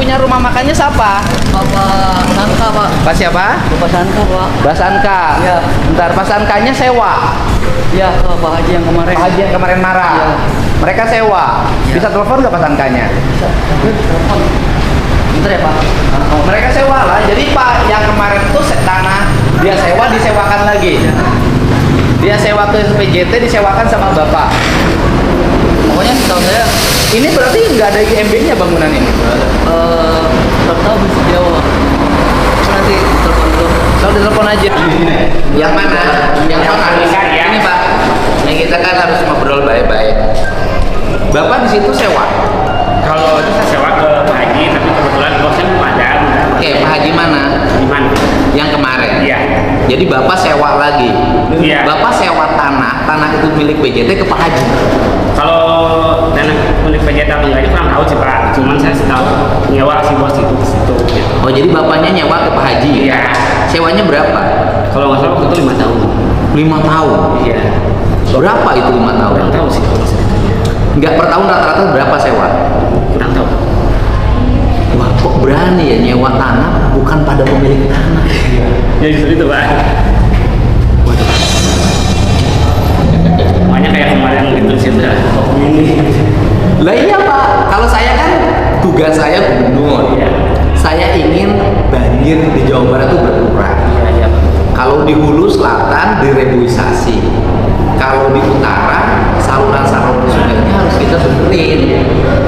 punya rumah makannya siapa? Bapak Sanka, Pak. Pak siapa? Bapak Sanka, Pak. Mbak Sanka. Iya. Bentar, Pak Sankanya sewa. Iya, ke Pak Haji yang kemarin. Pak Haji yang kemarin marah. Iya. Mereka sewa. Iya. Bisa telepon nggak Pak Sankanya? Telepon. Bentar ya, Pak. Oh, mereka sewa lah. Jadi Pak yang kemarin tuh tanah dia sewa disewakan lagi. Dia sewa ke PJT disewakan sama Bapak. Pokoknya setahu saya Ini berarti nggak ada IMB-nya bangunan ini? belum tahu bisa jawab. Nanti telepon dulu. Kalau ditelepon aja. Yang mana? Yang mana? Ya. Ini Pak. Yang kita kan harus ngobrol baik-baik. Bapak di situ sewa. Kalau itu saya sewa ke Pak Haji, tapi kebetulan bosnya belum ada. Oke, Pak Haji mana? Di mana? Yang kemarin. Iya. Jadi Bapak sewa lagi. Iya. Bapak sewa tanah itu milik PJT ke Pak Haji. Kalau dana milik PJT atau enggak itu kurang tahu sih Pak. Cuman saya tahu nyewa si bos itu di situ. Gitu. Oh, jadi bapaknya nyewa ke Pak Haji. Iya. Sewanya berapa? Kalau nggak salah waktu itu 5 tahun. 5 tahun. Iya. Berapa itu 5 tahun? Kurang tahu sih kalau ceritanya. Enggak, per tahun rata-rata berapa sewa? Kurang tahu. Wah, kok berani ya nyewa tanah bukan pada pemilik tanah. Ya justru itu Pak. Makanya kayak kemarin gitu sih udah ini. Lah iya Pak, kalau saya kan tugas saya gubernur. Iya. Saya ingin banjir di Jawa Barat itu berkurang. Iya, iya Pak. Kalau di hulu selatan direboisasi. Kalau di utara saluran-saluran sungainya harus kita benerin.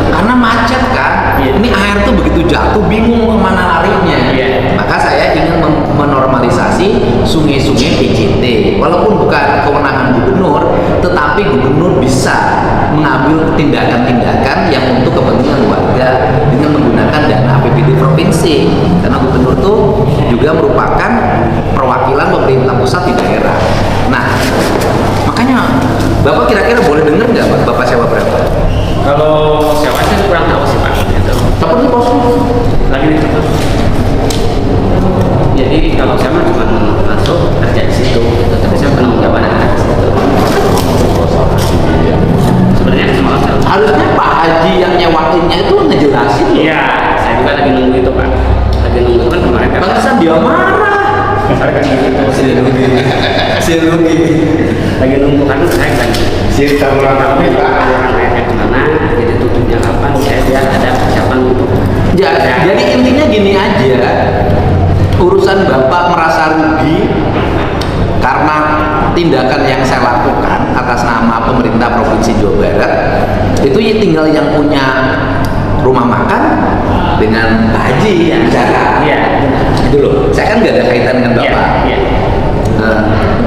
Karena macet kan. Iya. Ini air tuh begitu jatuh bingung kemana larinya. Iya. Maka saya ingin menormalisasi sungai-sungai PJT. Walaupun bukan kewenangan gubernur, tetapi gubernur bisa mengambil tindakan-tindakan yang untuk kepentingan warga dengan menggunakan dana APBD provinsi. Karena gubernur tuh juga merupakan perwakilan pemerintah pusat di daerah. Nah, makanya Bapak kira-kira boleh dengar nggak Pak, Bapak sewa berapa? Kalau sewa saya kurang tahu sih Pak. Gitu. Telepon bos. Lagi ditutup. Jadi kalau saya mah cuma masuk kerja di situ, gitu. Tapi saya penanggung jawab ada di situ. Sebenarnya semua saya. Harusnya Pak Haji yang nyewainnya itu ngejelasin loh. Iya, saya juga lagi nunggu itu Pak. Lagi nunggu kan kemarin kan. Pantesan dia marah. Saya kan gitu. Silugi. Lagi nunggu kan saya kan. Cerita ulang tahun Pak. Kayak gimana? Jadi tutupnya kapan? Saya biar ada persiapan untuk. Jadi intinya gini aja, urusan Bapak merasa rugi karena tindakan yang saya lakukan atas nama pemerintah Provinsi Jawa Barat itu ya tinggal yang punya rumah makan dengan Pak Haji yang bicara. Iya. Itu loh, saya kan nggak ada kaitan dengan Bapak. Iya.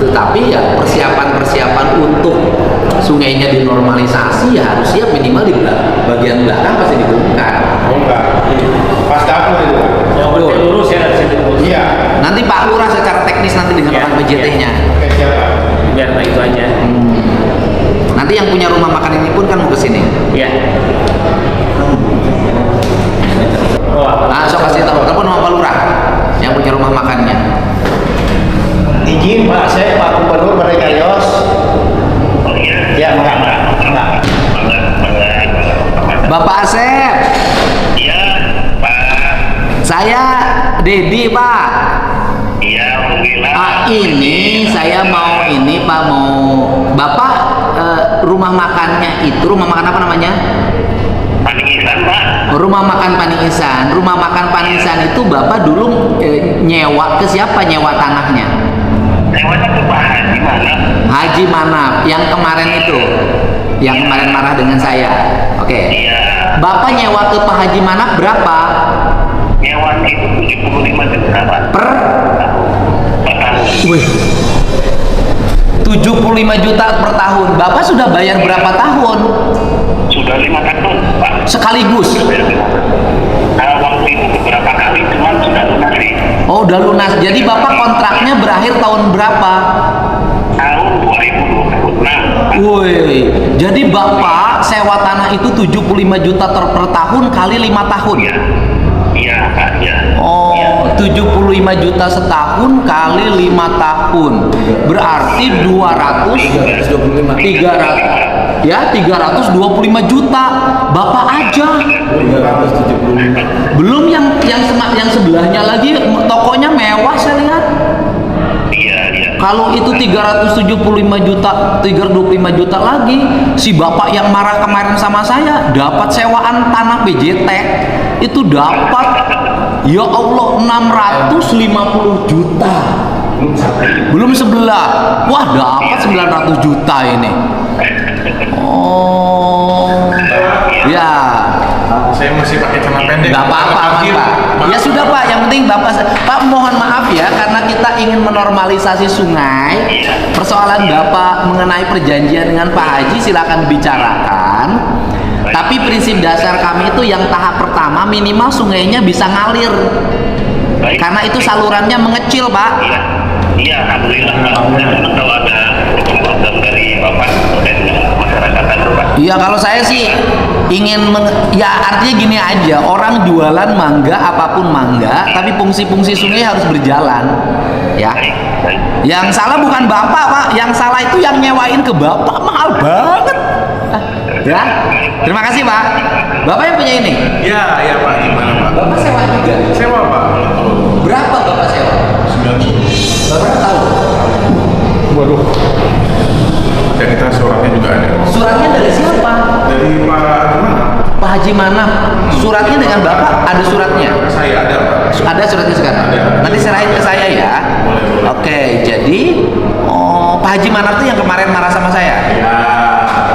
Tetapi ya persiapan-persiapan untuk sungainya dinormalisasi ya harus siap minimal di bagian belakang pasti dibongkar. Oh enggak. Pas dapur itu. Yang penting lurus ya dari situ. Iya. Nanti Pak Lurah secara teknis nanti dengan Iya, orang PJT-nya. Oke, siapa? Biar itu aja. Nanti yang punya rumah makan ini pun kan mau ke sini. Iya. Oh, Nah, so kasih tahu telepon sama Pak Lurah yang punya rumah makannya. Izin Pak, saya Pak Gubernur Barikayos. Ya, enggak. Bapak Asep, Iya, Pak. saya Dedi Pak. Iya, alhamdulillah. Ini saya mau ini Pak mau Bapak rumah makannya itu rumah makan apa namanya? Panikisan, Pak. Rumah makan Panikisan. Rumah makan Panikisan itu Bapak dulu nyewa ke siapa nyewa tanahnya? Lewatnya ke Pak Haji mana? Haji Manap yang kemarin itu. Yang kemarin marah dengan saya. Oke. Iya. Bapak nyewa ke Pak Haji Manap berapa? Nyewanya itu 75 juta, Pak. Per? Per tahun. Wih. 75 juta per tahun. Bapak sudah bayar berapa tahun? Sudah 5 tahun, Pak. Sekaligus. Nah, waktu itu beberapa kali cuman sudah lunas sih. Oh, udah lunas. Jadi Bapak kontraknya berakhir tahun berapa? Tahun 2026. Woi, jadi Bapak sewa tanah itu 75 juta per tahun kali 5 tahun. Iya. Iya, Pak. Iya. Oh, 75 juta setahun kali 5 tahun. Berarti 325 ya 325 juta. Bapak aja. 375. Belum yang sebelahnya lagi tokonya mewah saya lihat. Iya, iya. Kalau itu 375 juta, 325 juta lagi, si bapak yang marah kemarin sama saya dapat sewaan tanah PJT itu dapat, ya Allah, 650 juta. Belum sebelah. Wah, dapat 900 juta ini. Oh, ya. Saya masih pakai celana pendek. Nggak apa-apa, aman, Pak. Ya sudah, Pak. Yang penting Pak mohon maaf ya, karena kita ingin menormalisasi sungai. Persoalan Bapak mengenai perjanjian dengan Pak Haji silakan bicarakan. Tapi prinsip dasar kami itu yang tahap pertama minimal sungainya bisa ngalir. Baik. Karena itu salurannya mengecil, Pak. Iya. Iya, alhamdulillah. Kalau ada program dari Bapak dan masyarakat Pak. Iya, kalau saya sih ingin ya artinya gini aja, orang jualan mangga apapun mangga, tapi fungsi-fungsi sungai harus berjalan, ya. Baik, baik. Yang salah bukan Bapak, Pak. Yang salah itu yang nyewain ke Bapak, mahal banget. Ya, terima kasih, Pak. Bapak yang punya ini? Ya, ya Pak, gimana Pak? Bapak sewa juga. Sewa Pak. Berapa Bapak sewa? 90. Bapak tahu? Waduh. Dan kita suratnya juga ada. Suratnya dari siapa? Dari Pak gimana? Pak Haji Manaf. Suratnya dengan Bapak ada suratnya? Saya ada Pak. Ada suratnya sekarang? Ada. Nanti serahin ke saya ya. Boleh. Oke, jadi Pak Haji Manaf tuh yang kemarin marah sama saya. Ya,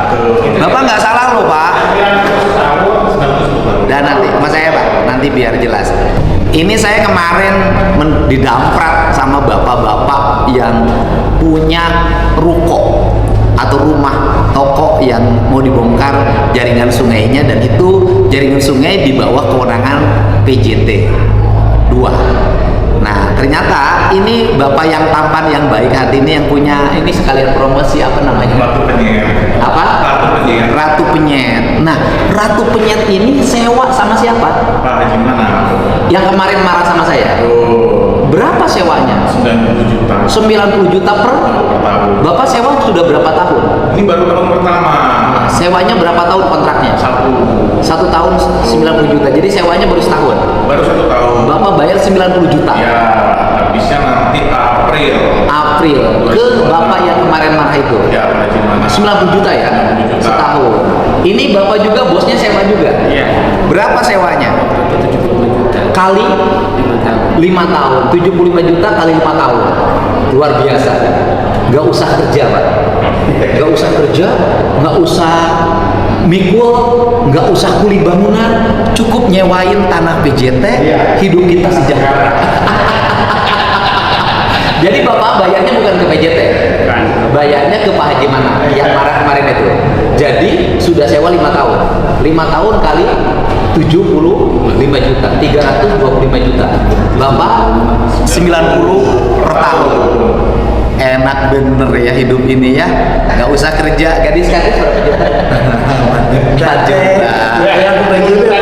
betul. Bapak nggak salah loh, Pak. Dan nanti, mas saya Pak, nanti biar jelas. Ini saya kemarin didamprat sama bapak-bapak yang punya ruko atau rumah toko yang mau dibongkar jaringan sungainya, dan itu jaringan sungai di bawah kewenangan PJT 2. Nah, ternyata ini bapak yang tampan, yang baik hati ini yang punya ini sekalian promosi apa namanya? Ratu Penyet. Apa? Ratu Penyet. Ratu Penyet. Nah, Ratu Penyet ini sewa sama siapa? Pak Haji mana? Yang kemarin marah sama saya. Oh, Berapa sewanya? 90 juta 90 juta per tahun. Bapak sewa sudah berapa tahun? Ini baru tahun pertama. Sewanya berapa tahun kontraknya? Satu tahun 90 juta. Jadi sewanya baru setahun. Baru 1 tahun. Bapak bayar 90 juta. Ya, habisnya nanti April. April ke bapak yang kemarin marah itu. Ya, Pak Haji mana? 90 juta ya? 90 juta. Setahun. Ini bapak juga bosnya sewa juga. Iya. Berapa sewanya? 75 juta. Kali 5 tahun. 5 tahun, 75 juta kali 5 tahun. Luar biasa. Nggak usah kerja, Pak. Nggak usah kerja, nggak usah mikul, nggak usah kuli bangunan, cukup nyewain tanah PJT, hidup kita sejahtera. Jadi Bapak bayarnya bukan ke PJT, Bukan. bayarnya ke Pak Haji Mana yang marah kemarin itu. Jadi sudah sewa 5 tahun. 5 tahun kali 75 juta, 325 juta. Bapak 90 per tahun. Enak bener ya hidup ini ya, nggak usah kerja. Gadis-gadis berapa juta? 4 juta.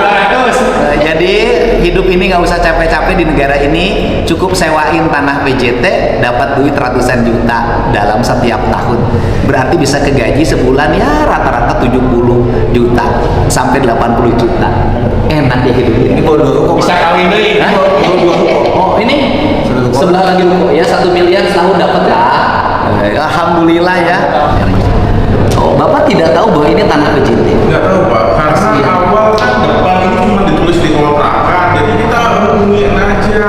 Jadi hidup ini nggak usah capek-capek di negara ini, cukup sewain tanah PJT, dapat duit ratusan juta dalam setiap tahun. Berarti bisa kegaji sebulan ya rata-rata 70 juta sampai 80 juta. Enak ya hidup ini. Bisa kawin deh. Hah? Oh ini sebelah lagi ruko ya, 1 miliar setahun dapat ya. Alhamdulillah ya. Oh, Bapak tidak tahu bahwa ini tanah PJT? Nggak tahu Pak, karena Iya. awal kan depan ini cuma ditulis di kontrakan, jadi kita hubungin aja.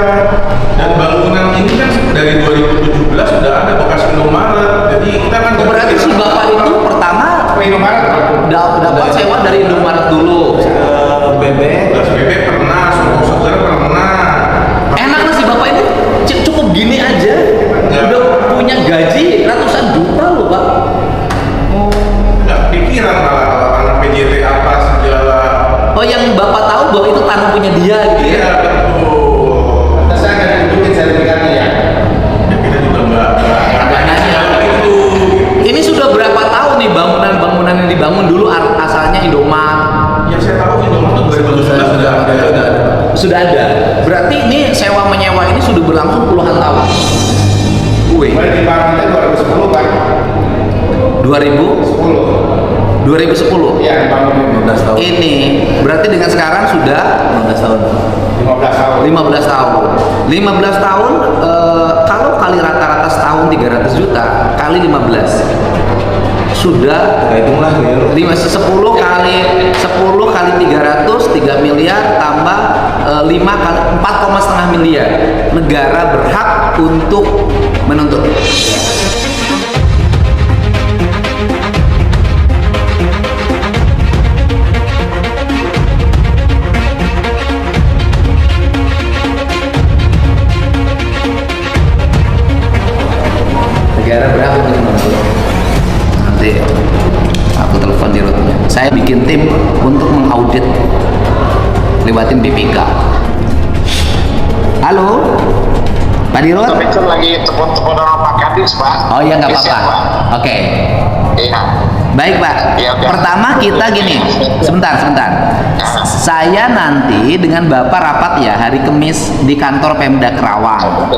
Dan bangunan ini kan dari 2017 sudah ada bekas Indomaret, jadi kita kan Berarti si Bapak itu pertama Indomaret dapat sewa dari Indomaret dulu. Bekas BB pernah, Soto Segar pernah. Enak lah si Bapak ini cukup gini aja udah punya gaji ratusan juta loh, Pak. Nggak pikiran malah kalau tanah PJT apa segala. Oh, yang Bapak tahu bahwa itu tanah punya dia gitu ya? Iya betul. Saya nggak ditunjukin sertifikatnya ya. Ya kita juga nggak nanya. itu. Ini sudah berapa tahun nih bangunan-bangunan yang dibangun dulu asalnya Indomaret? Yang saya tahu Indomaret itu 2017 sudah ada. Sudah ada. Berarti ini sewa menyewa ini sudah berlangsung puluhan tahun. Wih, Mulai dibangunnya 2010 kan? 2010. Iya, dibangun 15 tahun. Ini berarti dengan sekarang sudah 15 tahun. 15 15 tahun. 15 tahun kalau kali rata-rata setahun 300 juta kali 15 sudah Hitunglah ya. 10 kali 300 3 miliar tambah 5 kali 4,5 miliar. Negara berhak untuk menuntut. Negara berhak untuk menuntut. Nanti aku telepon di rootnya. Saya bikin tim untuk mengaudit lewat tim BPK. Halo, Pak Dirut? Tapi kan lagi telepon orang Pak Kadis, Pak. Oh iya, nggak Iya, apa-apa. Pak. Oke. Iya. Baik Pak. Iya, oke. Pertama kita gini, sebentar. Saya nanti dengan Bapak rapat ya hari Kamis di kantor Pemda Kerawang,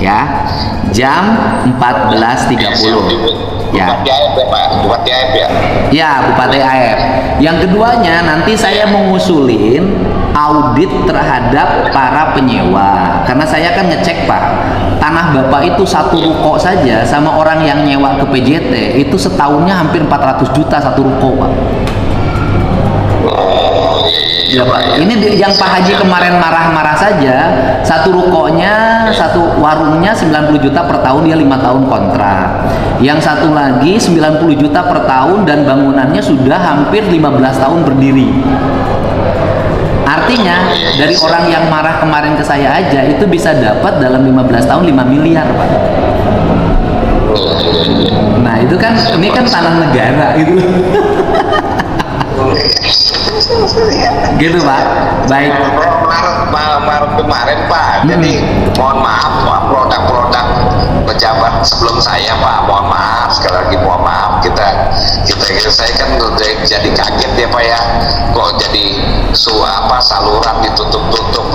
ya, jam 14.30. Ya. Bupati AF ya, Pak. Bupati AF ya. Ya, Bupati AF. Yang keduanya nanti saya mengusulin audit terhadap para penyewa. Karena saya kan ngecek Pak, tanah Bapak itu satu ruko saja sama orang yang nyewa ke PJT itu setahunnya hampir 400 juta satu ruko Pak. Ya, Pak. Ini yang Pak Haji kemarin marah-marah saja, satu rukonya, satu warungnya 90 juta per tahun, dia 5 tahun kontrak. Yang satu lagi 90 juta per tahun dan bangunannya sudah hampir 15 tahun berdiri. Artinya dari orang yang marah kemarin ke saya aja itu bisa dapat dalam 15 tahun 5 miliar Pak. Nah itu kan, ini kan tanah negara gitu. Gitu Pak. Baik. Maret kemarin Pak. Jadi mohon maaf Pak, produk-produk pejabat sebelum saya Pak, mohon maaf sekali lagi, mohon maaf kita saya kan jadi kaget ya Pak ya, kok jadi saluran ditutup-tutup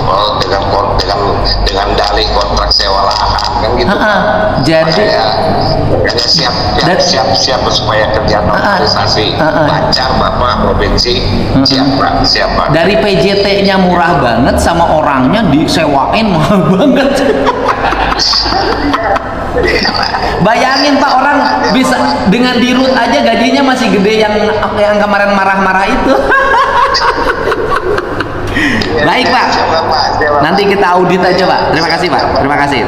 dengan dalih kontrak sewa lahan kan gitu. Jadi siap supaya kerja normalisasi lancar Bapak provinsi siap Pak. Dari PJT-nya murah banget sama orangnya disewain mahal banget. Bayangin Pak, orang bisa dengan dirut aja gajinya masih gede yang kemarin marah-marah itu. Baik Pak, nanti kita audit aja Pak. Terima kasih Pak. Terima kasih.